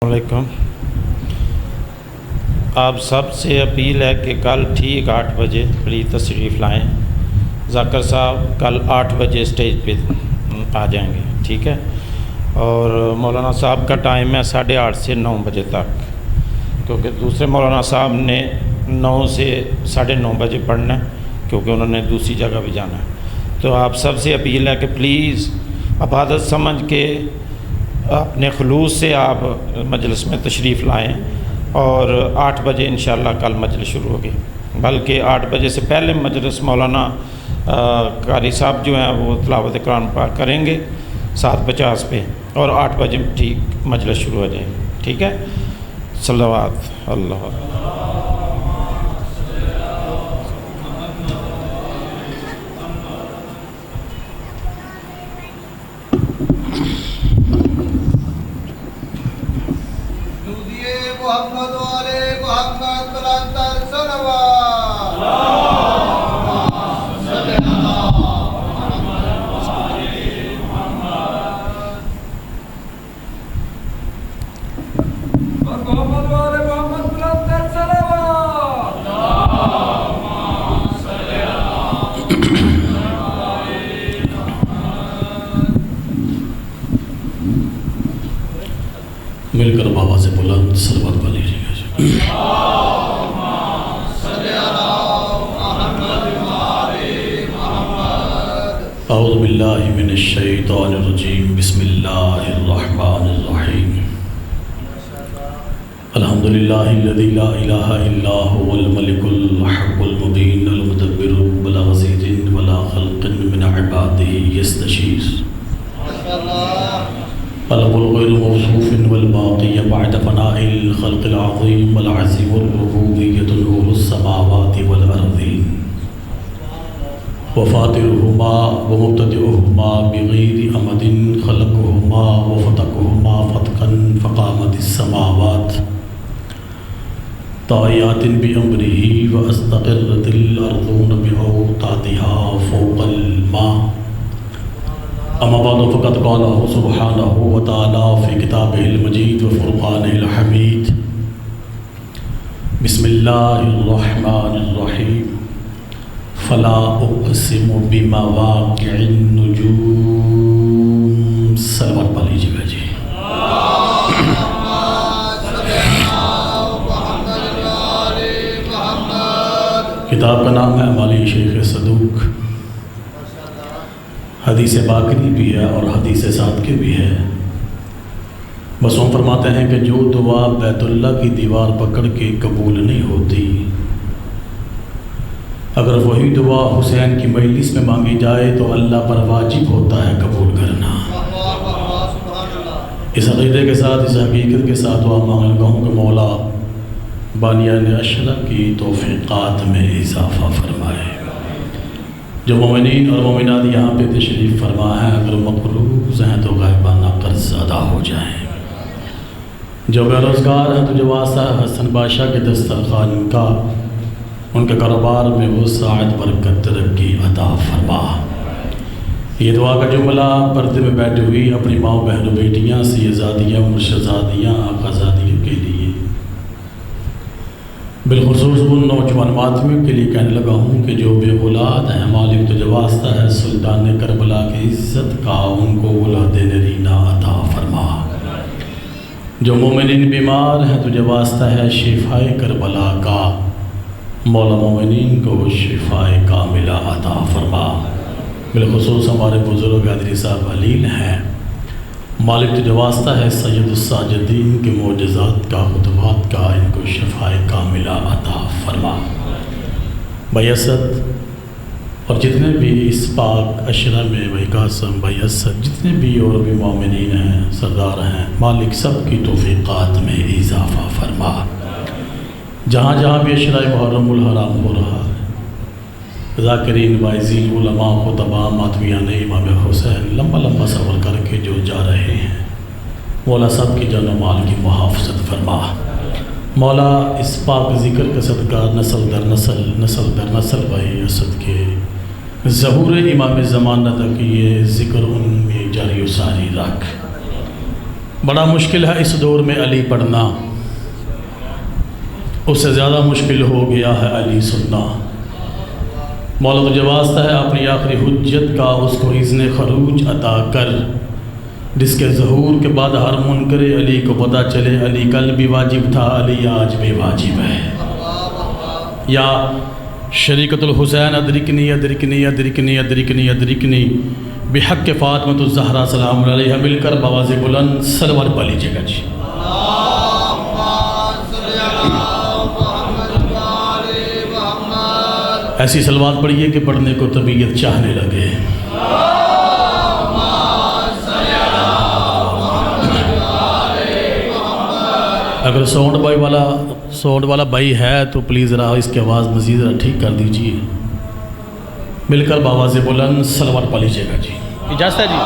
علیکم۔ آپ سب سے اپیل ہے کہ کل ٹھیک 8 بجے پلیز تشریف لائیں۔ ذاکر صاحب کل 8 بجے اسٹیج پہ آ جائیں گے، ٹھیک ہے؟ اور مولانا صاحب کا ٹائم ہے 8:30 سے 9 بجے تک، کیونکہ دوسرے مولانا صاحب نے 9 سے 9:30 بجے پڑھنا ہے، کیونکہ انہوں نے دوسری جگہ بھی جانا ہے۔ تو آپ سب سے اپیل ہے کہ پلیز عبادت سمجھ کے اپنے خلوص سے آپ مجلس میں تشریف لائیں، اور 8 بجے انشاءاللہ کل مجلس شروع ہوگی، بلکہ 8 بجے سے پہلے مجلس مولانا قاری صاحب جو ہیں وہ تلاوت قرآن پاک کریں گے 7:50 پہ، اور 8 بجے ٹھیک مجلس شروع ہو جائے گی، ٹھیک ہے؟ صلوات اللہ۔ محمد والے محمد بلندر صلوات۔ محمد والے محمد بلندر صلوات۔ مل کر بابا سے بلند صلوات پڑھ لیجیے گا۔ اعوذ باللہ من الشیطان الرجیم، بسم اللہ الرحمن الرحیم۔ الحمد للہ الذی لا الہ الا هو الملک الحق المبین المدبر بلا غزیر ولا خلق من عباده یستشیر، الغ الغیر موصوف والباقی بعد فناء الخلق العظیم والعظیم الربوبیۃ نور السماوات والارضین، وفاطرهما ومبتدئهما بغیر امد خلقهما وفتقهما فتقا فقامت السماوات طائعات بأمره واستقرت الارضون بأوتادها فوق الماء۔ اما بعد فقد قاله سبحانه وتعالى في كتابه المجيد وفرقانه الحميد، بسم الله الرحمن الرحيم، فلا اقسم بمواقع النجوم۔ صلوات پڑھ لیجیے گا جی۔ کتاب کا نام ہے مالی شیخ صدوق، حدیث باقری بھی ہے اور حدیث صادقی بھی ہے۔ بسوں فرماتے ہیں کہ جو دعا بیت اللہ کی دیوار پکڑ کے قبول نہیں ہوتی، اگر وہی دعا حسین کی مجلس میں مانگی جائے تو اللہ پر واجب ہوتا ہے قبول کرنا۔ اس عقیدے کے ساتھ، اس حقیقت کے ساتھ دعا مانگ لگا ہوں کہ مولا بانیان اشرا کی توفیقات میں اضافہ فرمائے۔ جو مومنین اور مومنات یہاں پہ تشریف فرما ہیں، اگر مقروض ہیں تو غائبانہ قرض ادا ہو جائیں، جو بے روزگار ہیں تو جو واسطہ حسن بادشاہ کے دسترخوان کا، ان کے کاروبار میں وسعت برکت ترقی عطا فرما۔ یہ دعا کا جملہ پردے میں بیٹھی ہوئی اپنی ماں بہنوں بیٹیاں سیدزادیاں مرشدزادیاں آقازادیوں کے لیے، بالخصوص ان نوجوان ماتمیوں کے لیے کہنے لگا ہوں کہ جو بے اولاد ہیں، مالک تو جو واسطہ ہے سلطان کربلا کی عزت کا، ان کو اولاد نرینہ عطا فرما۔ جو مومنین بیمار ہیں تو جو واسطہ ہے شفائے کربلا کا، مولا مومنین کو شفائے کاملہ عطا فرما۔ بالخصوص ہمارے بزرگ حضرت صاحب علیل ہیں، مالک جو واسطہ ہے سید الساجدین کے معجزات کا، خطبات کا، ان کو شفائے کاملہ عطا فرما۔ بھائی اسد اور جتنے بھی اس پاک عشرہ میں، بھائی قاسم، بھائی اسد، جتنے بھی اور بھی مومنین ہیں، سردار ہیں، مالک سب کی توفیقات میں اضافہ فرما۔ جہاں جہاں بھی عشرہ محرم الحرام ہو رہا ہے، ذاکرین، واعظین، علماء، خطباء، ماتمیان امام حسین لمبا لمبا سفر کر کے جو جا رہے ہیں، مولا سب کی جان و مال کی محافظت فرما۔ مولا اس پاک ذکر کا صدقہ نسل در نسل، نسل در نسل بھائی اسد کے ظہور امام زمانہ تک یہ ذکر ان میں جاری و ساری رکھ۔ بڑا مشکل ہے اس دور میں علی پڑھنا، اس سے زیادہ مشکل ہو گیا ہے علی سننا۔ مولا تجھے واسطہ ہے اپنی آخری حجت کا اس کو اذن خروج عطا کر، جس کے ظہور کے بعد ہر منکر علی کو پتہ چلے علی کل بھی واجب تھا، علی آج بھی واجب ہے۔ یا شریکت الحسین ادرکنی ادرکنی ادرکنی ادرکنی ادرکنی بحق فاطمۃ الزہرا سلام علیہ مل کر بآواز بلند صلوات پڑھ لیجیے گا جی۔ ایسی صلوات پڑھیے کہ پڑھنے کو طبیعت چاہنے لگے۔ اگر ساؤنڈ والا بھائی ہے تو پلیز ذرا اس کی آواز مزید ذرا ٹھیک کر دیجیے، مل کر بآواز بلند صلوات پڑھ لیجیے گا جی۔ اجازت ہے جی؟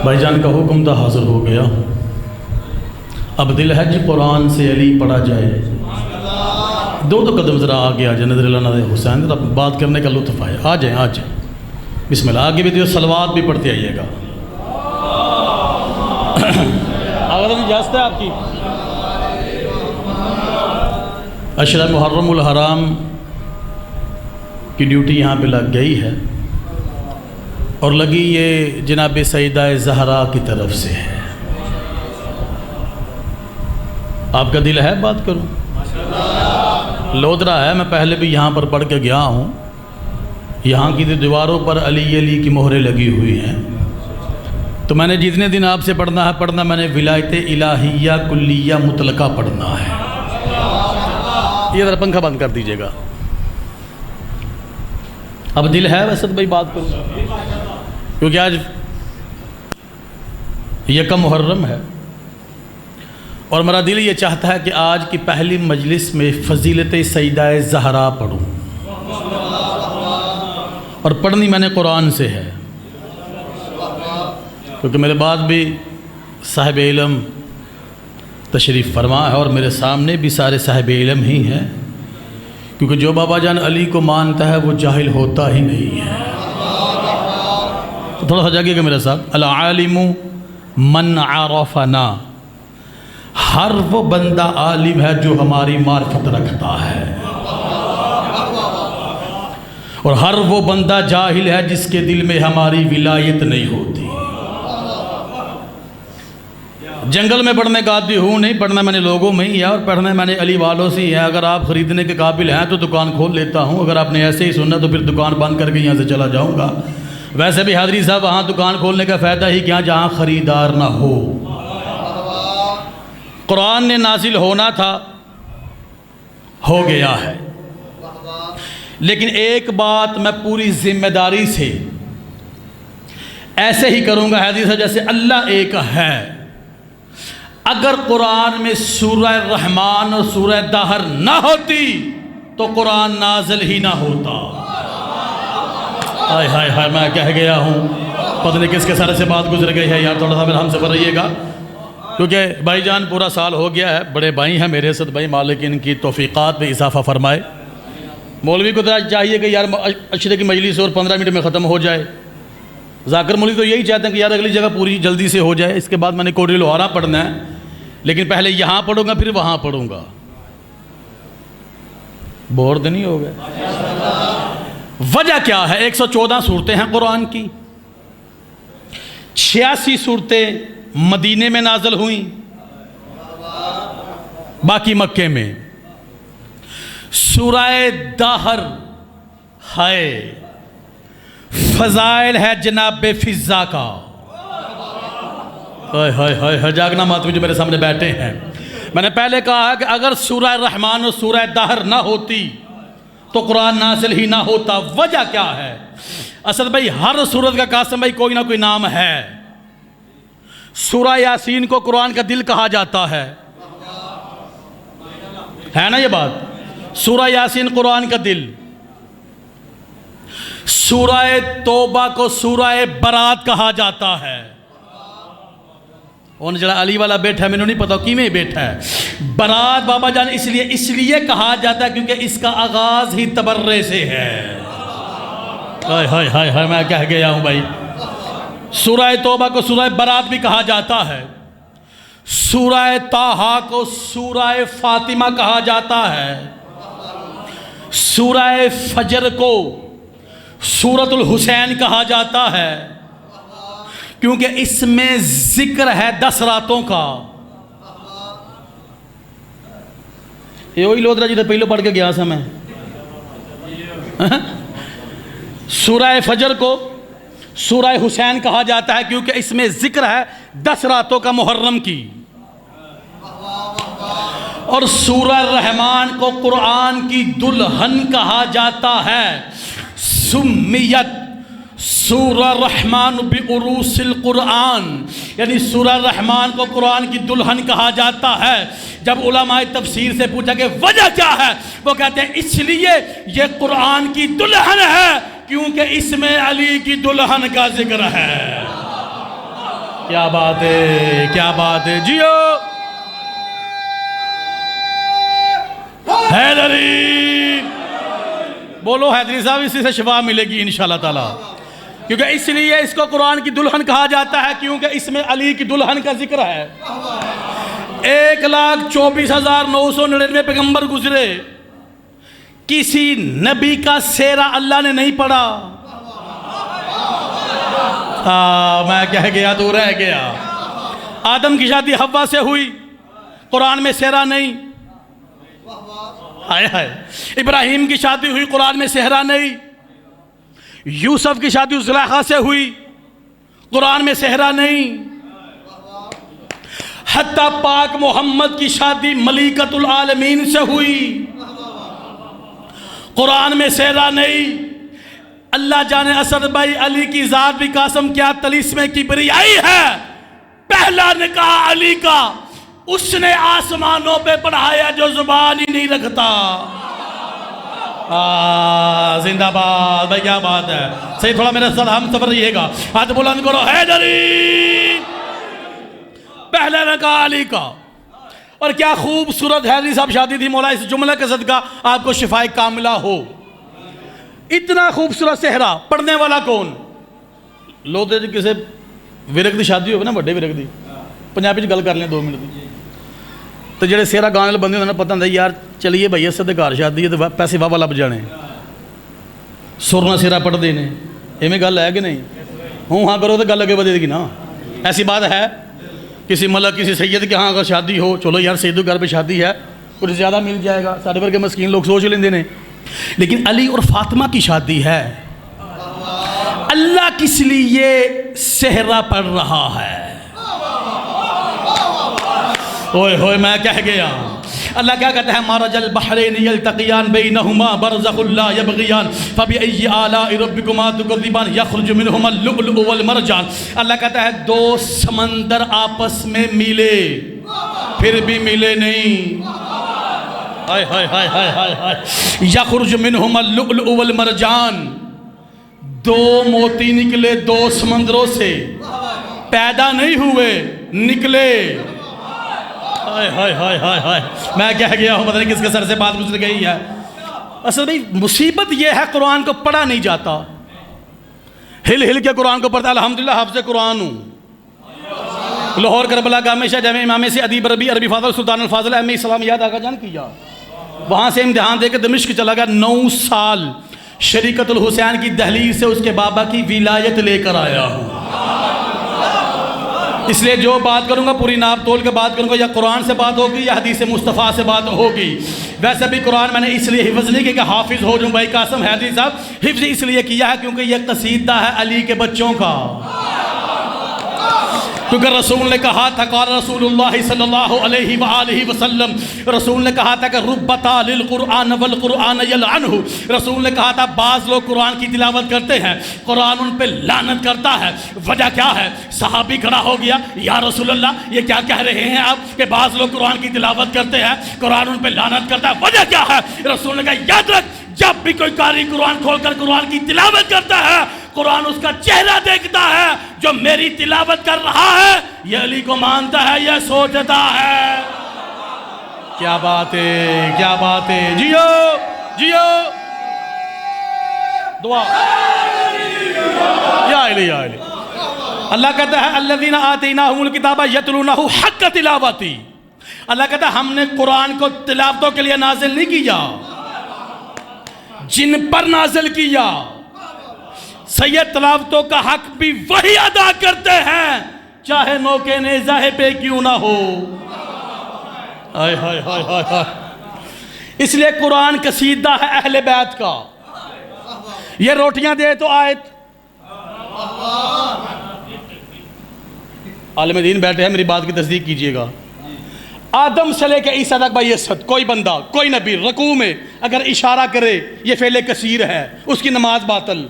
بھائی جان کا حکم تھا، حاضر ہو گیا۔ اب دل ہے جی قرآن سے علی پڑھا جائے، دو قدم ذرا آگے آ جائیں، نظر اللہ حسین، ذرا بات کرنے کا لطف آئے، آ جائیں آ جائیں۔ بسم اللہ، آگے بھی دیو صلوات بھی پڑھتے آئیے گا۔ آگے اجازت ہے آپ کی؟ اشرا محرم الحرام کی ڈیوٹی یہاں پہ لگ گئی ہے، اور لگی یہ جناب سیدہ زہرا کی طرف سے ہے۔ آپ کا دل ہے بات کروں؟ لودرا ہے، میں پہلے بھی یہاں پر پڑھ کے گیا ہوں، یہاں کی دیواروں پر علی علی کی مہریں لگی ہوئی ہیں، تو میں نے جتنے دن آپ سے پڑھنا میں نے ولایت الہیہ کلیہ مطلقہ پڑھنا ہے۔ یہ ذرا پنکھا بند کر دیجیے گا۔ اب دل ہے ویسے تو بھائی بات کروں، کیونکہ آج یکم محرم ہے، اور میرا دل یہ چاہتا ہے کہ آج کی پہلی مجلس میں فضیلت سیدہ زہرا پڑھوں، اور پڑھنی میں نے قرآن سے ہے، کیونکہ میرے بعد بھی صاحب علم تشریف فرما ہے، اور میرے سامنے بھی سارے صاحب علم ہی ہیں، کیونکہ جو بابا جان علی کو مانتا ہے وہ جاہل ہوتا ہی نہیں ہے۔ تو تھوڑا سا جاگیے گا میرے ساتھ۔ العالم من عرفنا، ہر وہ بندہ عالم ہے جو ہماری معرفت رکھتا ہے، اور ہر وہ بندہ جاہل ہے جس کے دل میں ہماری ولایت نہیں ہوتی۔ جنگل میں پڑھنے کا عادی ہوں نہیں، پڑھنا میں نے لوگوں میں ہی ہے، اور پڑھنا میں نے علی والوں سے ہی ہے۔ اگر آپ خریدنے کے قابل ہیں تو دکان کھول لیتا ہوں، اگر آپ نے ایسے ہی سننا تو پھر دکان بند کر کے یہاں سے چلا جاؤں گا۔ ویسے بھی حاضری صاحب وہاں دکان کھولنے کا فائدہ ہی کیا جہاں خریدار نہ ہو۔ قرآن نے نازل ہونا تھا، ہو گیا ہے، لیکن ایک بات میں پوری ذمہ داری سے ایسے ہی کروں گا حدیث ہے، جیسے اللہ ایک ہے۔ اگر قرآن میں سورہ رحمان اور سورہ دہر نہ ہوتی تو قرآن نازل ہی نہ ہوتا۔ ہائے ہائے ہائے، میں کہہ گیا ہوں، پتہ نہیں کس کے سارے سے بات گزر گئی ہے یار، تھوڑا سا میرا ہم سے رہیے گا، کیونکہ بھائی جان پورا سال ہو گیا ہے، بڑے بھائی ہیں میرے ساتھ بھائی، مالک ان کی توفیقات میں اضافہ فرمائے۔ مولوی کو تو چاہیے کہ یار عشرے کی مجلس اور 15 منٹ میں ختم ہو جائے، ذاکر مولوی تو یہی چاہتے ہیں کہ یار اگلی جگہ پوری جلدی سے ہو جائے، اس کے بعد میں نے کوٹری لوہارا پڑھنا ہے، لیکن پہلے یہاں پڑھوں گا پھر وہاں پڑھوں گا، بور تو نہیں ہو گئے؟ وجہ کیا ہے؟ 114 صورتیں ہیں قرآن کی، 86 صورتیں مدینے میں نازل ہوئیں، باقی مکے میں۔ سورہ دہر ہے، فضائل ہے جناب فضا کا، جاگنا ماتمی جو میرے سامنے بیٹھے ہیں۔ میں نے پہلے کہا کہ اگر سورہ رحمان اور سورہ دہر نہ ہوتی تو قرآن نازل ہی نہ ہوتا۔ وجہ کیا ہے؟ اسد بھائی ہر سورت کا قاسم بھائی کوئی نہ کوئی نام ہے۔ سورہ یاسین کو قرآن کا دل کہا جاتا ہے نا یہ بات؟ سورہ یاسین قرآن کا دل۔ سورہ توبہ کو سورہ برات کہا جاتا ہے۔ اور جڑا علی والا بیٹھا ہے، میں نے نہیں پتا کی میں بیٹھا ہے۔ برات بابا جان اس لیے کہا جاتا ہے کیونکہ اس کا آغاز ہی تبرے سے ہے۔ ہائے ہائے ہائے ہائے، میں کہہ گیا ہوں بھائی. سورہ توبہ کو سورہ برات بھی کہا جاتا ہے، سورہ طٰہٰ کو سورہ فاطمہ کہا جاتا ہے، سورہ فجر کو سورۃ الحسین کہا جاتا ہے، کیونکہ اس میں ذکر ہے 10 راتوں کا. یہ وہی لودرا جی تو پہلو پڑھ کے گیا سا میں. سورہ فجر کو سورہ حسین کہا جاتا ہے کیونکہ اس میں ذکر ہے 10 راتوں کا محرم کی. اور سورہ رحمان کو قرآن کی دلہن کہا جاتا ہے. سمیت سورہ رحمان بعروس القرآن، یعنی سورہ رحمان کو قرآن کی دلہن کہا جاتا ہے. جب علماء تفسیر سے پوچھا کہ وجہ کیا ہے، وہ کہتے ہیں اس لیے یہ قرآن کی دلہن ہے کیونکہ اس میں علی کی دلہن کا ذکر ہے. کیا بات ہے، کیا بات ہے. جیو حیدری، بولو حیدری صاحب، اسی سے شفا ملے گی انشاءاللہ تعالی. کیونکہ اس لیے اس کو قرآن کی دلہن کہا جاتا ہے کیونکہ اس میں علی کی دلہن کا ذکر ہے. 1,24,999 پیغمبر گزرے، کسی نبی کا سیرہ اللہ نے نہیں پڑھا. میں کہہ گیا تو رہ گیا. آدم کی شادی حوا سے ہوئی، قرآن میں سیرہ نہیں. ہائے ہائے. ابراہیم کی شادی ہوئی، قرآن میں سیرہ نہیں. یوسف کی شادی زلیخا سے ہوئی، قرآن میں سیرہ نہیں. حتیٰ پاک محمد کی شادی ملیکۃ العالمین سے ہوئی، قرآن میں سیرہ نہیں. اللہ جانے اسد بھائی علی کی ذات بھی قاسم کیا طلسم کبریائی ہے. پہلا نکاح علی کا اس نے آسمانوں پہ پڑھایا جو زبان ہی نہیں رکھتا. زندہ باد بھائی، کیا بات ہے. صحیح، تھوڑا میرے ساتھ ہم سفر رہیے گا. ہاتھ بلند کرو. حیدری، پہلا نکاح علی کا. اور کیا خوبصورت حیدری صاحب شادی تھی. مولا اس جملہ کے صدقہ آپ کو شفائے کاملہ ہو. اتنا خوبصورت صحرا، پڑھنے والا کون؟ لوگ جی کسی ورگ دی شادی ہوگی نا، بڑے ورگ دی، پنجابی چ گل کر لیں 2 منٹ دی، تو جڑے سیرا گانے والے بندے ہوندے نا، پتہ ہوندا یار چلیے بھائی اس دے گھر شادی ہے تو پیسے واہ لب جانے، سرنا سیرا پڑھتے ہیں. ایویں گل ہے کہ نہیں؟ ہوں ہاں کرو تو گل اگے ودے گی نا. ایسی بات ہے کسی ملک کسی سید کے ہاں اگر شادی ہو، چلو یار سیدو گھر پہ شادی ہے کچھ زیادہ مل جائے گا، سارے ورگے مسکین لوگ سوچ لیندے نے. لیکن علی اور فاطمہ کی شادی ہے. اللہ کس لیے صحرا پڑھ رہا ہے؟ اوئے ہوئے میں کہہ گیا. اللہ کیا کہتا ہے؟ مرج البحرین یلتقیان بینہما برزخ لا یبغیان فبأی آلاء ربکما تکذبان یخرج منہما اللؤلؤ والمرجان. اللہ کہتا ہے 2 سمندر آپس میں ملے پھر بھی ملے نہیں. ہائے ہائے ہائے ہائے ہائے ہائے. یخرج منہما اللؤلؤ والمرجان، 2 موتی نکلے 2 سمندروں سے، پیدا نہیں ہوئے، نکلے. ہائے ہائے ہائے ہائے ہائے. میں کہہ گیا ہوں پتہ نہیں کس کے سر سے بات گزر گئی ہے. اصل بھئی مصیبت یہ ہے قرآن کو پڑھا نہیں جاتا. ہل ہل کے قرآن کو پڑھتا. الحمدللہ حافظ قرآن ہوں. لاہور کربلا کا ہمیشہ جامع امام سے ادیب ربی عربی فاضل سلطان الفاضل احمد اسلامیات آقا جان کیا. وہاں سے امتحان دے کے دمشق چلا گیا. 9 سال شریکت الحسین کی دہلیز سے اس کے بابا کی ولایت لے کر آیا ہوں. اس لیے جو بات کروں گا پوری ناپ تول کے بات کروں گا، یا قرآن سے بات ہوگی یا حدیث مصطفیٰ سے بات ہوگی. ویسے بھی قرآن میں نے اس لیے حفظ نہیں کیا کہ حافظ ہو جاؤں. بھائی قاسم حیدری صاحب حفظ اس لیے کیا ہے کیونکہ یہ قصیدہ ہے علی کے بچوں کا. کیونکہ رسول نے کہا تھا، قال رسول اللہ صلی اللہ علیہ وآلہ وسلم، رسول نے کہا تھا کہ رب طالع القرآن والقرآن یلعنہ. رسول نے کہا تھا بعض لوگ قرآن کی تلاوت کرتے ہیں، قرآن ان پہ لعنت کرتا ہے. وجہ کیا ہے؟ صحابی کھڑا ہو گیا، یا رسول اللہ یہ کیا کہہ رہے ہیں آپ کہ بعض لوگ قرآن کی تلاوت کرتے ہیں، قرآن ان پہ لعنت کرتا ہے، وجہ کیا ہے؟ رسول نے کہا یاد رکھ، جب بھی کوئی قاری قرآن کھول کر قرآن کی تلاوت کرتا ہے، قرآن اس کا چہرہ دیکھتا ہے. جو میری تلاوت کر رہا ہے یہ علی کو مانتا ہے، یہ سوچتا ہے. کیا بات ہے، کیا بات ہے. جیو جیو. دعا یا علی یا علی۔ اللہ کہتا ہے الذین آتیناہم الکتاب یتلونہ حق تلاوتی، اللہ کہتا ہے ہم نے قرآن کو تلاوتوں کے لیے نازل نہیں کیا، جن پر نازل کیا۔ سید تلاوتوں کا حق بھی وہی ادا کرتے ہیں چاہے نوکے نیزہ پہ کیوں نہ ہو۔ ہائے ہائے ہائے ہائے ہائے۔ اس لیے قرآن قصیدہ ہے اہل بیت کا۔ یہ روٹیاں دے تو آیت، عالم دین بیٹھے ہیں، میری بات کی تصدیق کیجئے گا، آدم سے لے کے عیسیٰ تک بھائی اسد کوئی بندہ کوئی نبی رکوع میں اگر اشارہ کرے یہ فعل کثیر ہے، اس کی نماز باطل۔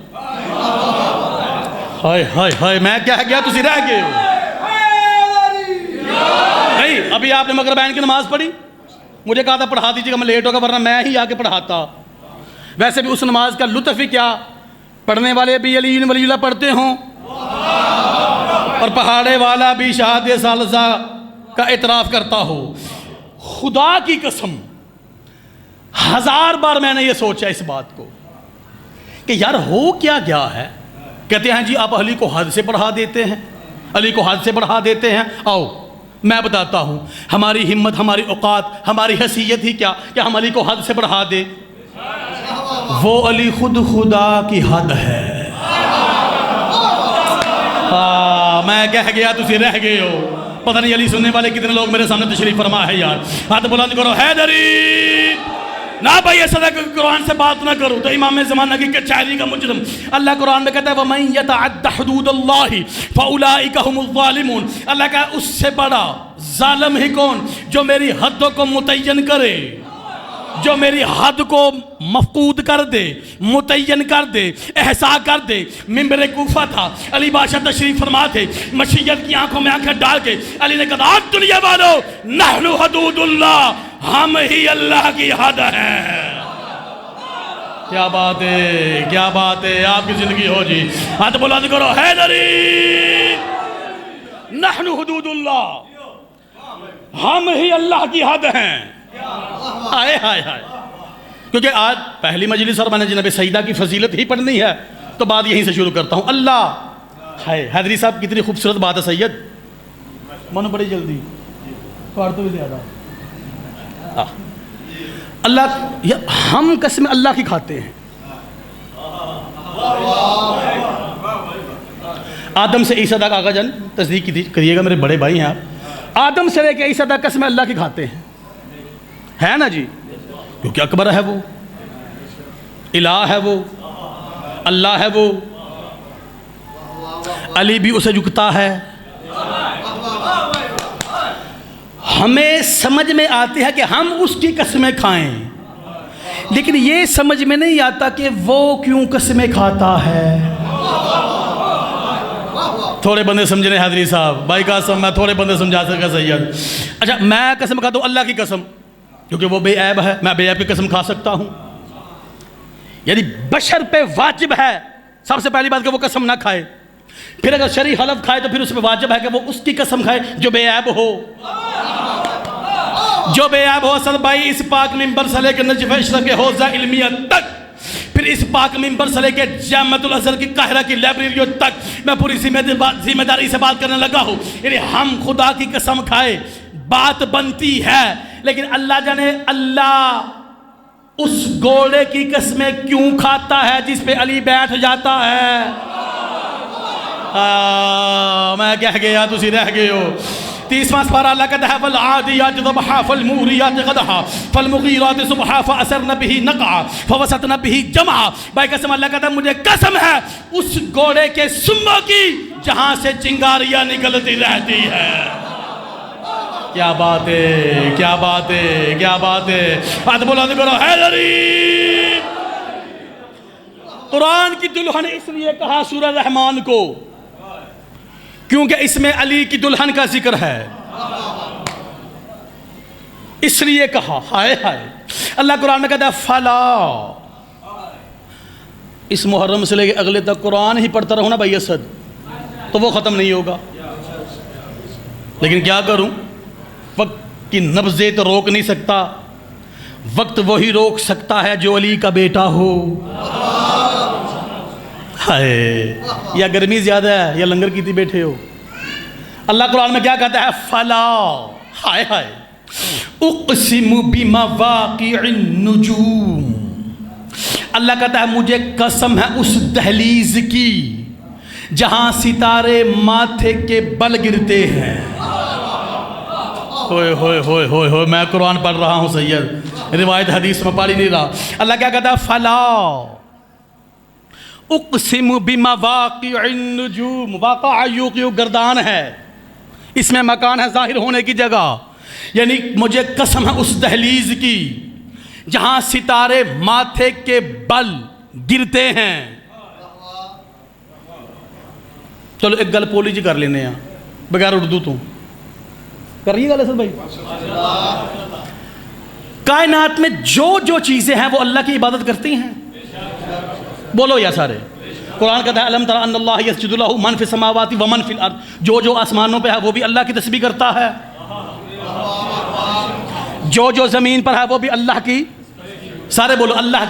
ہائے ہائے ہائے، میں کہہ گیا تسی رہ گئے ہو۔ نہیں، ابھی آپ نے مغربین کی نماز پڑھی، مجھے کہا تھا پڑھا دیجیے گا، میں لیٹ ہوگا ورنہ میں ہی آ کے پڑھاتا۔ ویسے بھی اس نماز کا لطف ہی کیا، پڑھنے والے بھی علی ولی اللہ پڑھتے ہوں اور پہاڑے والا بھی شہادت ثالثہ کا اعتراف کرتا ہو۔ خدا کی قسم 1000 بار میں نے یہ سوچا اس بات کو کہ یار ہو کیا گیا ہے۔ کہتے ہیں جی آپ علی کو حد سے بڑھا دیتے ہیں، علی کو حد سے بڑھا دیتے ہیں۔ آؤ میں بتاتا ہوں، ہماری ہمت، ہماری اوقات، ہماری حیثیت ہی کیا کہ ہم علی کو حد سے بڑھا دیں۔ وہ علی خود خدا کی حد ہے۔ میں کہہ گیا تسی رہ گئے ہو۔ پتہ نہیں علی سننے والے کتنے لوگ میرے سامنے تشریف فرما ہے یار۔ ہاتھ بلند کرو، حیدری نہ بھائی ایسا کہ قرآن سے بات نہ کرو تو امام زمانہ کی کچہری کا مجرم۔ اللہ قرآن میں کہتا ہے وَمَن يَتَعَدَّ حُدُودَ اللَّهِ فَأُولَئِكَ هُمُ الظَّالِمُونَ۔ اللہ کہا اس سے بڑا ظالم ہی کون جو میری حدوں کو متعین کرے، جو میری حد کو مفقود کر دے، متعین کر دے، احسا کر دے۔ منبر کوفہ تھا، علی بادشاہ تشریف فرما تھے، مشیت کی آنکھوں میں آنکھیں ڈال کے علی نے کہا دنیا والو نحن حدود اللہ، ہم ہی اللہ کی حد ہیں۔ کیا بات ہے، کیا بات ہے، آپ کی زندگی ہو جی۔ ہاتھ بلند کرو، حیدری نحن حدود اللہ، ہم ہی اللہ کی حد ہیں۔ آئے ہائے ہائے، کیونکہ آج پہلی مجلس اور میں نے جناب سیدہ کی فضیلت ہی پڑھنی ہے تو بات یہیں سے شروع کرتا ہوں۔ اللہ ہائے حیدری صاحب کتنی خوبصورت بات ہے سید، منو بڑی جلدی پڑھ تو بھی زیادہ۔ اللہ ہم قسم اللہ کی کھاتے ہیں۔ آدم سے عیسیٰ تک آقا جان تصدیق کریے گا، میرے بڑے بھائی ہیں آپ، آدم سے لے کے عیسیٰ تک قسم اللہ کی کھاتے ہیں، ہے نا جی؟ کیونکہ اکبر ہے وہ، الہ ہے وہ، اللہ ہے وہ، علی بھی اسے جھکتا ہے۔ ہمیں سمجھ میں آتی ہے کہ ہم اس کی قسمیں کھائیں، لیکن یہ سمجھ میں نہیں آتا کہ وہ کیوں قسمیں کھاتا ہے۔ تھوڑے بندے سمجھ رہے حیدری صاحب، بھائی قاسم میں تھوڑے بندے سمجھا سکا سید۔ اچھا میں قسم کھاتا ہوں اللہ کی قسم کیونکہ وہ بے عیب ہے، میں بے عیب کی قسم کھا سکتا ہوں۔ یعنی بشر پہ واجب ہے سب سے پہلی بات کہ وہ قسم نہ کھائے، پھر اگر شرعی حلف کھائے تو پھر اس پہ واجب ہے کہ وہ اس کی قسم کھائے جو بے عیب ہو، جو بے عیب ہو۔ اصل بھائی اس پاک منبر سے لے کے نجف اشرف کے حوضہ علمیہ تک، پھر اس پاک منبر سے لے کے جامعۃ الازہر کی قاہرہ کی لائبریریوں تک میں پوری ذمہ داری سے بات کرنے لگا ہوں۔ یعنی ہم خدا کی قسم کھائے بات بنتی ہے، لیکن اللہ جانے اللہ اس گھوڑے کی قسمیں کیوں کھاتا ہے جس پہ علی بیٹھ جاتا ہے۔ میں کہہ گیا تسی رہ گئے ہو۔ 30واں سپارہ اللہ کہتا ہے فالعادیات ضبحا فالموریات قدحا فالمغیرات صبحا فأثرن به نقعا فوسطن به جمعا۔ بھائی قسم اللہ کہتا ہے مجھے قسم ہے اس گھوڑے کے سموں کی جہاں سے چنگاریاں نکلتی رہتی ہے۔ کیا بات ہے، کیا بات ہے، کیا بات ہے۔ ہاتھ بلند کرو، حیدری۔ قرآن کی دلہن اس لیے کہا سورہ رحمان کو کیونکہ اس میں علی کی دلہن کا ذکر ہے، اس لیے کہا۔ ہائے ہائے، اللہ قرآن میں کہتا ہے فلا، اس محرم سے لے کے اگلے تک قرآن ہی پڑھتا رہوں نا بھائی اسد تو وہ ختم نہیں ہوگا، لیکن کیا کروں، وقت کی نبضیں تو روک نہیں سکتا، وقت وہی روک سکتا ہے جو علی کا بیٹا ہو۔ ہائے یا گرمی زیادہ ہے یا لنگر کیتی بیٹھے ہو. اللہ قرآن میں کیا کہتا ہے؟ فلا، ہائے ہائے، اقسم بمواقع النجوم. اللہ کہتا ہے مجھے قسم ہے اس دہلیز کی جہاں ستارے ماتھے کے بل گرتے ہیں. ہوئے ہوئے ہوئے ہوئے ہوئے، میں قرآن پڑھ رہا ہوں سید، روایت حدیث میں پڑھ ہی نہیں رہا. اللہ کیا کہتا ہے؟ فلا اقسم بمواقع النجوم. واقع یوقع گردان ہے، اس میں مکان ہے ظاہر ہونے کی جگہ، یعنی مجھے قسم ہے اس دہلیز کی جہاں ستارے ماتھے کے بل گرتے ہیں. چلو ایک گل پولی جی کر لینے ہیں بغیر اردو تو کر رہی گل اسد بھائی. کائنات میں جو جو چیزیں ہیں وہ اللہ کی عبادت کرتی ہیں. بولو یا سارے. قرآن کہتا ہے الم تر ان اللہ یسجد لہ من فی السماوات و من فی الارض. جو جو آسمانوں پہ ہے وہ بھی اللہ کی تسبیح کرتا ہے، جو جو زمین پر ہے وہ بھی اللہ کی، سارے بولو اللہ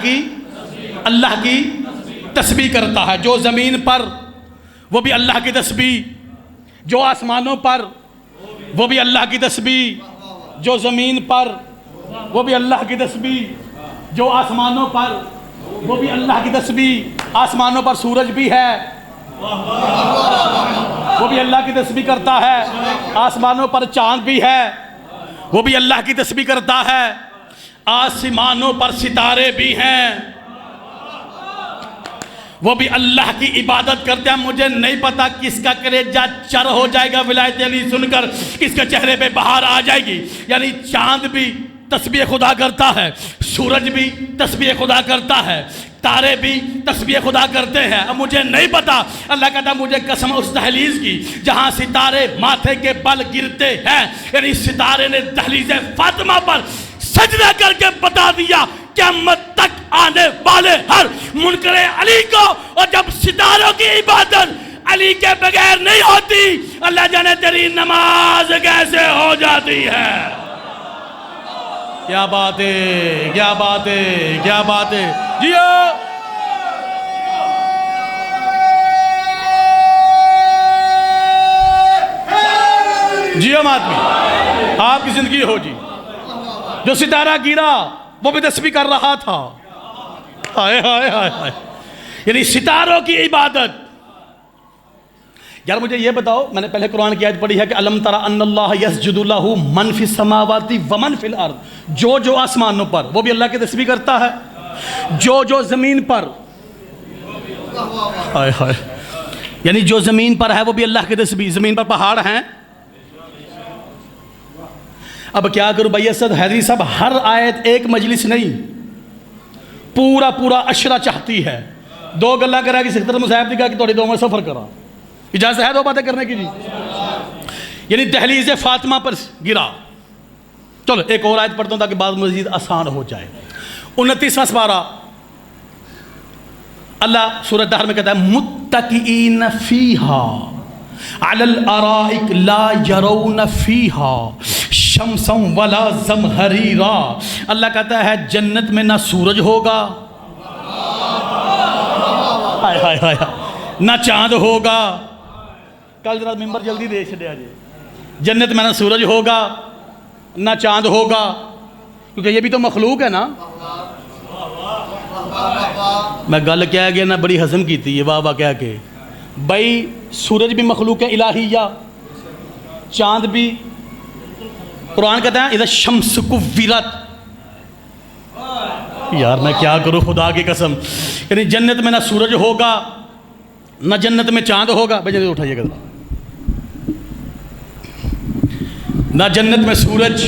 کی تسبیح کرتا ہے. جو زمین پر وہ بھی اللہ کی تسبیح، جو آسمانوں پر وہ بھی اللہ کی تسبیح، جو زمین پر وہ بھی اللہ کی تسبیح، جو آسمانوں پر وہ بھی اللہ کی تسبیح. آسمانوں پر سورج بھی ہے وہ بھی اللہ کی تسبیح کرتا ہے. آسمانوں پر چاند بھی ہے وہ بھی اللہ کی تسبیح کرتا ہے. آسمانوں پر ستارے بھی ہیں وہ بھی اللہ کی عبادت کرتے ہیں. مجھے نہیں پتا کس کا کلیجہ چر ہو جائے گا ولایت علی سن کر، کس کے چہرے پہ بہار آ جائے گی. یعنی چاند بھی تسبیح خدا کرتا ہے، سورج بھی تسبیح خدا کرتا ہے، تارے بھی تسبیح خدا کرتے ہیں. اب مجھے نہیں پتا. اللہ کہتا مجھے قسم اس دہلیز کی جہاں ستارے ماتھے کے بل گرتے ہیں. یعنی ستارے نے دہلیز فاطمہ پر سجدہ کر کے بتا دیا قیامت تک آنے والے ہر منکر علی کو. اور جب ستاروں کی عبادت علی کے بغیر نہیں ہوتی، اللہ جانے تیری نماز کیسے ہو جاتی ہے. کیا بات ہے، کیا بات ہے، کیا بات ہے. جیو جیو ماتمی آپ کی زندگی ہو جی. جو ستارہ گرا وہ بھی تسبیح کر رہا تھا. ہائے ہائے ہائے ہائے. یعنی ستاروں کی عبادت. یار مجھے یہ بتاؤ، میں نے پہلے قرآن کی آیت پڑھی ہے کہ الم تر ان اللہ یسجد لہ من فی السماوات و من فی الارض. جو جو آسمانوں پر وہ بھی اللہ کی تسبیح کرتا ہے، جو جو زمین پر، ہائے ہائے، یعنی جو زمین پر ہے وہ بھی اللہ کی تسبیح. زمین پر پہاڑ ہیں. اب کیا کروں بھائی اسد حیدری صاحب، ہر آیت ایک مجلس نہیں، پورا پورا اشرا چاہتی ہے. دو گلا کرا کہ سکتر مصاحب دی کہا کہ تھوڑی دو میں سفر کرا. اجازت ہے دو باتیں کرنے کی جی. یعنی دہلیز فاطمہ پر گرا. چلو ایک اور آیت پڑھتا ہوں تاکہ بات مزید آسان ہو جائے. 29واں سپارہ اللہ سورہ دہر میں کہتا ہے متکئین فیہا علی الارائک لا یرون فیہا شمسا ولا زمہریرا. اللہ کہتا ہے جنت میں نہ سورج ہوگا، ہائے ہائے ہائے، نہ چاند ہوگا. کل ذرا ممبر جلدی دے چھڑے آجے. جنت میں نہ سورج ہوگا نہ چاند ہوگا، کیونکہ یہ بھی تو مخلوق ہے نا. میں گل کیا گیا نا بڑی ہضم کی تھی یہ واہ واہ کہہ کے. بھائی سورج بھی مخلوق ہے الہیہ، چاند بھی. قرآن کہتا ہے اذا الشمس کورت. یار میں کیا کروں خدا کی قسم. یعنی جنت میں نہ سورج ہوگا نہ جنت میں چاند ہوگا. بھائی جلدی اٹھائیے گا. نہ جنت میں سورج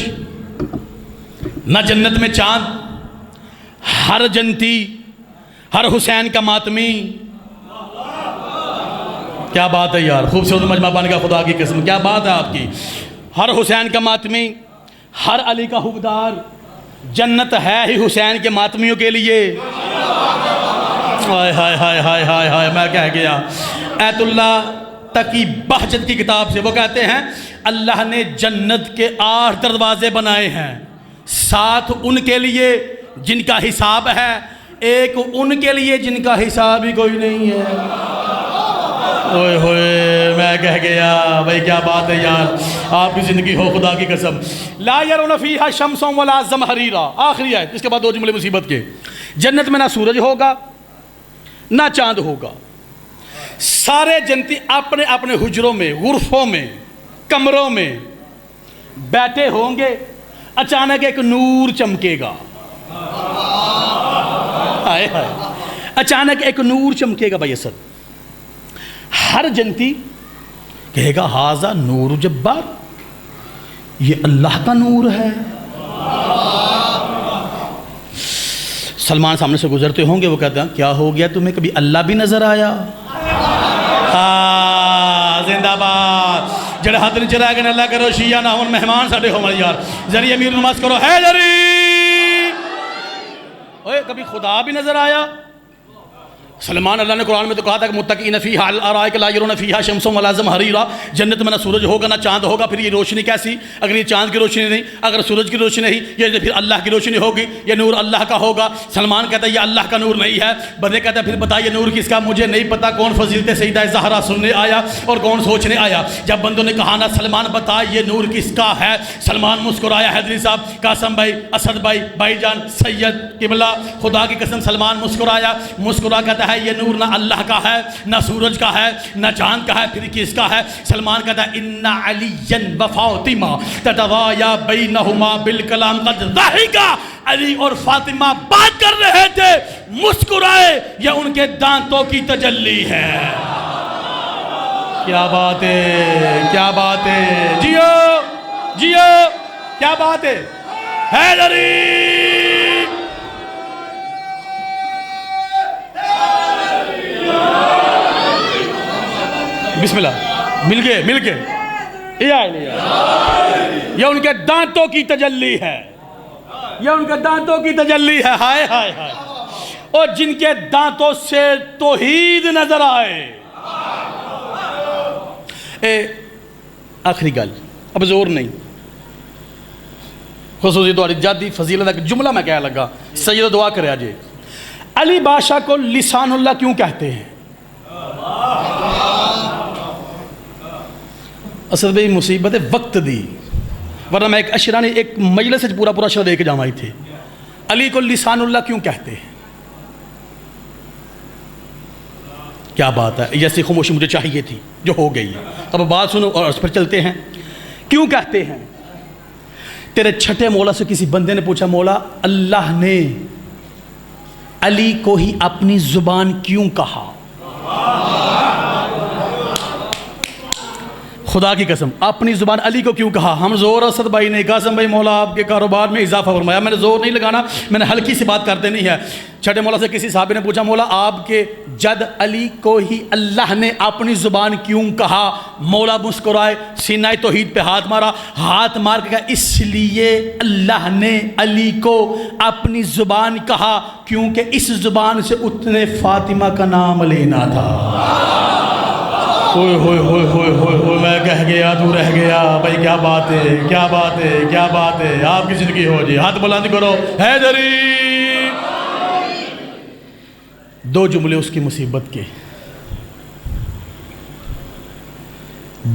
نہ جنت میں چاند. ہر جنتی، ہر حسین کا ماتمی. کیا بات ہے یار، خوبصورت مجمع بن گیا خدا کی قسم. کیا بات ہے آپ کی. ہر حسین کا ماتمی، ہر علی کا حقدار. جنت ہے ہی حسین کے ماتمیوں کے لیے. ہائے ہائے ہائے ہائے ہائے ہائے، میں کہہ گیا. ایت اللہ تقی بہجت کی کتاب سے وہ کہتے ہیں اللہ نے جنت کے 8 دروازے بنائے ہیں. 7 ان کے لیے جن کا حساب ہے، ایک ان کے لیے جن کا حساب ہی کوئی نہیں ہے۔ اوئے ہوئے میں کہہ گیا بھائی کیا بات ہے یار، آپ کی زندگی ہو خدا کی قسم۔ لا یرون فیہا شمس ولا زمہریرا، آخری آیت، اس کے بعد 2 جملے مصیبت کے۔ جنت میں نہ سورج ہوگا نہ چاند ہوگا، سارے جنتی اپنے اپنے حجروں میں، غرفوں میں، کمروں میں بیٹھے ہوں گے، اچانک ایک نور چمکے گا، ہائے ہائے، اچانک ایک نور چمکے گا بھائی اسد۔ ہر جنتی کہے گا ھذا نور جبار، یہ اللہ کا نور ہے۔ سلمان سامنے سے گزرتے ہوں گے، وہ کہتے ہیں کیا ہو گیا تمہیں، کبھی اللہ بھی نظر آیا؟ زندہ باد، جڑے ہاتھ نہیں چلا گئے اللہ کرو شیعہ نہ ہون مہمان ساڑے ہو مر یار، ذریعہ امیر نماز کرو ہے جری۔ اوئے کبھی خدا بھی نظر آیا؟ سلمان اللہ نے قرآن میں تو کہا تھا کہ متقین فیہا علی الارائک لا یرون فیہا شمس ولا زمہریرا، جنت میں نہ سورج ہوگا نہ چاند ہوگا۔ پھر یہ روشنی کیسی؟ اگر یہ چاند کی روشنی نہیں، اگر سورج کی روشنی نہیں، یہ پھر اللہ کی روشنی ہوگی، یہ نور اللہ کا ہوگا۔ سلمان کہتا ہے یہ اللہ کا نور نہیں ہے۔ بندے کہتا ہے پھر بتا یہ نور کس کا؟ مجھے نہیں پتا کون فضیلت سیدہ زہرا سننے آیا اور کون سوچنے آیا۔ جب بندوں نے کہا نا سلمان بتا یہ نور کس کا ہے، سلمان مسکرایا، حیدری صاحب، قاسم بھائی، اسد بھائی، بھائی جان، سید قبلہ، خدا کی قسم سلمان مسکرایا، مسکرا کہتا ہے یہ نور نہ اللہ کا ہے، نہ سورج کا ہے، نہ چاند کا ہے، پھر کس کا ہے؟ سلمان کہتا ہے ان علی و فاطمہ تتوایا بینہما بالکلام قد ضحکا، علی اور فاطمہ بات کر رہے تھے، مسکرائے، یہ ان کے دانتوں کی تجلی ہے۔ کیا بات ہے، کیا بات ہے، جیو جیو، کیا بات ہے، حیدری۔ بسم اللہ، مل گئے یہ ان کے دانتوں کی تجلی ہے، یہ ان کے دانتوں کی تجلی ہے، ہائے ہائے ہائے، اور جن کے دانتوں سے توحید نظر آئے۔ آخری گل، اب زور نہیں، خصوصی دواری جادی فضیلت کا جملہ میں کہہ لگا، سید دعا کرے آجے۔ علی بادشاہ کو لسان اللہ کیوں کہتے ہیں؟ اسد بھائی مصیبت وقت دی، ورنہ میں ایک اشرانی ایک مجلس سے پورا اشرا دے کے جامعی تھے۔ علی کو لسان اللہ کیوں کہتے ہیں؟ کیا بات ہے، جیسی خاموشی مجھے چاہیے تھی جو ہو گئی۔ اب بات سنو اور اس پر چلتے ہیں۔ کیوں کہتے ہیں؟ تیرے چھٹے مولا سے کسی بندے نے پوچھا مولا اللہ نے علی کو ہی اپنی زبان کیوں کہا؟ خدا کی قسم اپنی زبان علی کو کیوں کہا؟ ہم زور اسد بھائی نے، قاسم بھائی مولا آپ کے کاروبار میں اضافہ فرمایا، میں نے زور نہیں لگانا، میں نے ہلکی سی بات کر دینی ہے۔ چھٹے مولا سے کسی صحابی نے پوچھا مولا آپ کے جد علی کو ہی اللہ نے اپنی زبان کیوں کہا؟ مولا مسکرائے، سینہ توحید پہ ہاتھ مارا، ہاتھ مار کے کہا اس لیے اللہ نے علی کو اپنی زبان کہا کیونکہ اس زبان سے اتنے فاطمہ کا نام لینا تھا۔ ہوئے ہوئے ہوئے ہوئے ہوئے ہوئے، میں کہہ گیا تو رہ گیا بھائی، کیا بات ہے، کیا بات ہے، کیا بات ہے، آپ کی زندگی ہو جی، ہاتھ بلند کرو، حیدری۔ 2 جملے اس کی مصیبت کے،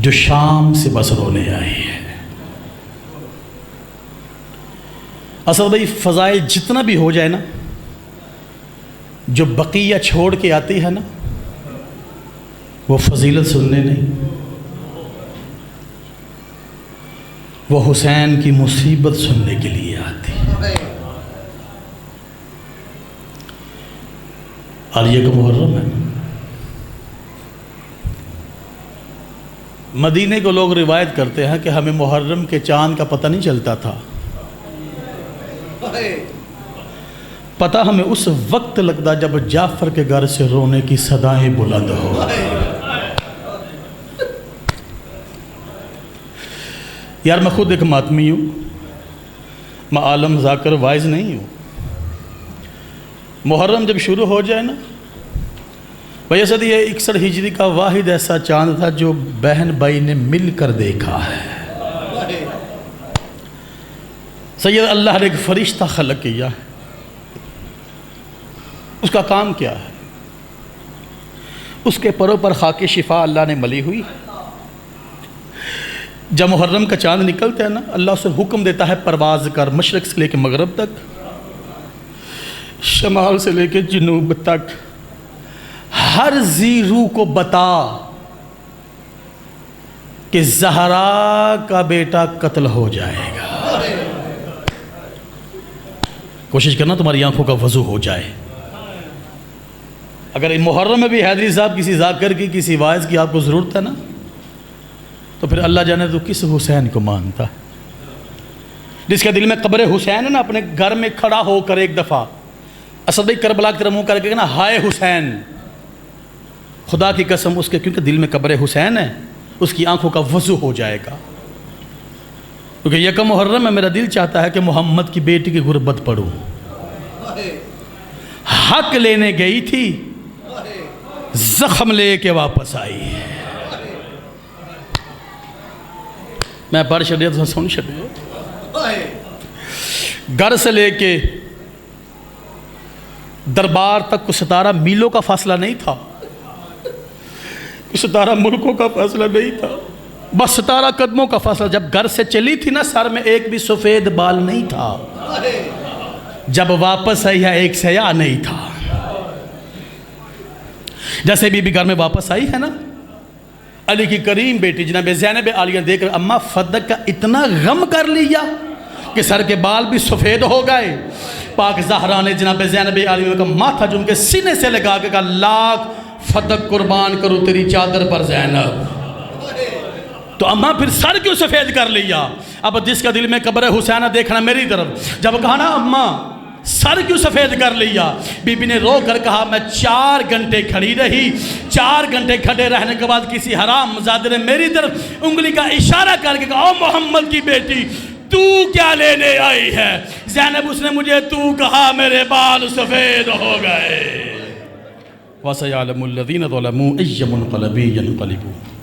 جو شام سے بس رونے آئی ہے۔ اسد بھائی فضائل جتنا بھی ہو جائے نا، جو بقیہ چھوڑ کے آتی ہے نا، وہ فضیلت سننے نہیں، وہ حسین کی مصیبت سننے کے لیے آتی ہے۔ عالیہ کا محرم ہے، مدینے کو لوگ روایت کرتے ہیں کہ ہمیں محرم کے چاند کا پتہ نہیں چلتا تھا، پتہ ہمیں اس وقت لگتا جب جعفر کے گھر سے رونے کی صدائیں بلند ہو۔ یار میں خود ایک ماتمی ہوں، میں عالم ذاکر وائز نہیں ہوں۔ محرم جب شروع ہو جائے نا، بھائی اسد یہ 61 ہجری کا واحد ایسا چاند تھا جو بہن بھائی نے مل کر دیکھا ہے۔ سید اللہ نے ایک فرشتہ خلق کیا ہے، اس کا کام کیا ہے؟ اس کے پروں پر خاک شفا اللہ نے ملی ہوئی. جب محرم کا چاند نکلتا ہے نا، اللہ اسے حکم دیتا ہے پرواز کر، مشرق سے لے کے مغرب تک، شمال سے لے کے جنوب تک، ہر ذی روح کو بتا کہ زہرا کا بیٹا قتل ہو جائے گا. کوشش کرنا تمہاری آنکھوں کا وضو ہو جائے. اگر ان محرم میں بھی حیدری صاحب کسی ذاکر کی، کسی واعظ کی آپ کو ضرورت ہے نا، تو پھر اللہ جانے تو کس حسین کو مانتا. جس کے دل میں قبر حسین ہے نا، اپنے گھر میں کھڑا ہو کر ایک دفعہ اسد کربلا کی طرف منہ کر کے نا، ہائے حسین، خدا کی قسم اس کے، کیونکہ دل میں قبر حسین ہے، اس کی آنکھوں کا وضو ہو جائے گا. کیونکہ یکم محرم میں میرا دل چاہتا ہے کہ محمد کی بیٹی کی غربت پڑھوں. حق لینے گئی تھی، زخم لے کے واپس آئی. میں پڑھ چڑھیا تو سن چڑھیا. گھر سے لے کے دربار تک کو 17 میلوں کا فاصلہ نہیں تھا، 17 ملکوں کا فاصلہ نہیں تھا، بس 17 قدموں کا فاصلہ. جب گھر سے چلی تھی نا، سر میں ایک بھی سفید بال نہیں تھا. جب واپس آئی ہے، ایک سیاہ نہیں تھا. جیسے بی بی گھر میں واپس آئی ہے نا، علی کی کریم بیٹی جناب زینب عالیہ دیکھ کر اماں فدق کا اتنا غم کر لیا کہ سر کے بال بھی سفید ہو گئے. پاک زہرا نے جناب زینب عالیہ کا ماتھا جو ان کے سینے سے لگا کے کہا، لاکھ فدق قربان کرو تیری چادر پر زینب. تو اماں پھر سر کیوں سفید کر لیا؟ اب جس کا دل میں قبر حسینہ دیکھنا میری طرف. جب کہا نا اماں سر کیوں سفید کر لیا، بی بی نے رو کر کہا، میں 4 گھنٹے کھڑی رہی. 4 گھنٹے کھڑے رہنے کے بعد کسی حرام زادے نے میری طرف انگلی کا اشارہ کر کے کہا، او محمد کی بیٹی، تو کیا لینے آئی ہے؟ زینب اس نے مجھے تو کہا، میرے بال سفید ہو گئے. وَسَيَعْلَمُ الَّذِينَ ظَلَمُوا أَيَّ مُنْقَلَبٍ يَنْقَلِبُونَ.